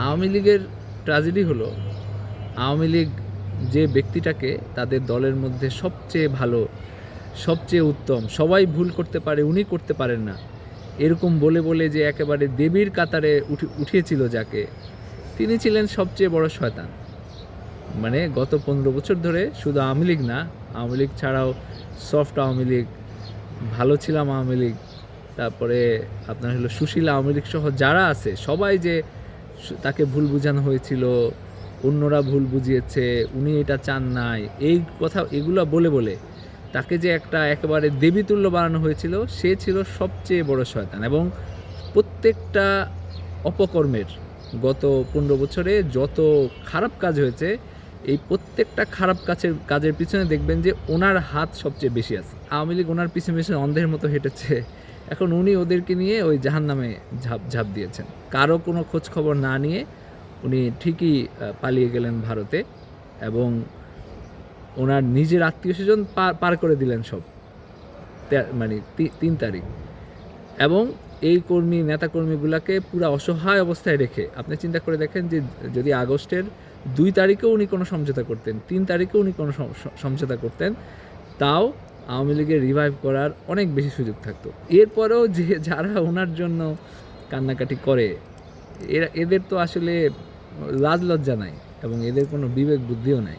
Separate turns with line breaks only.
আওয়ামী লীগের ট্র্যাজেডি হলো, আওয়ামী লীগ যে ব্যক্তিটাকে তাদের দলের মধ্যে সবচেয়ে ভালো, সবচেয়ে উত্তম, সবাই ভুল করতে পারে উনি করতে পারেন না, এরকম বলে বলে যে একেবারে দেবীর কাতারে উঠিয়েছিল যাকে, তিনি ছিলেন সবচেয়ে বড় শয়তান। মানে গত 15 বছর ধরে শুধু আওয়ামী লীগ না, আওয়ামী লীগ ছাড়াও সফট আওয়ামী লীগ, ভালো ছিলাম আওয়ামী লীগ, তারপরে আপনার হলো সুশীল আওয়ামী লীগ সহ যারা আছে সবাই যে তাকে ভুল বোঝানো হয়েছিল, অন্যরা ভুল বুঝিয়েছে, উনি এটা চান নাই, এই কথা এগুলো বলে বলে তাকে যে একটা একেবারে দেবীতুল্য বানানো হয়েছিল, সে ছিল সবচেয়ে বড় শয়তান। এবং প্রত্যেকটা অপকর্মের, গত 15 বছরে যত খারাপ কাজ হয়েছে, এই প্রত্যেকটা খারাপ কাজের পিছনে দেখবেন যে ওনার হাত সবচেয়ে বেশি আছে। আওয়ামী লীগ ওনার পিছনে পিছনে অন্ধের মতো হেঁটেছে, এখন উনি ওদেরকে নিয়ে ওই জাহান্নামে ঝাঁপ দিয়েছেন। কারো কোনো খোঁজ খবর না নিয়ে উনি ঠিকই পালিয়ে গেলেন ভারতে, এবং ওনার নিজের আত্মীয় স্বজন পার করে দিলেন সব, মানে 3 তারিখ। এবং এই নেতাকর্মীগুলোকে পুরা অসহায় অবস্থায় রেখে আপনি চিন্তা করে দেখেন যে যদি আগস্টের 2 তারিখেও উনি কোনো সমঝোতা করতেন, 3 তারিখেও উনি কোনো সমঝোতা করতেন, তাও আওয়ামী লীগের রিভাইভ করার অনেক বেশি সুযোগ থাকতো। এরপরেও যে যারা ওনার জন্য কান্নাকাটি করে, এদের তো আসলে লাজ লজ্জা নাই এবং এদের কোনো বিবেক বুদ্ধিও নাই।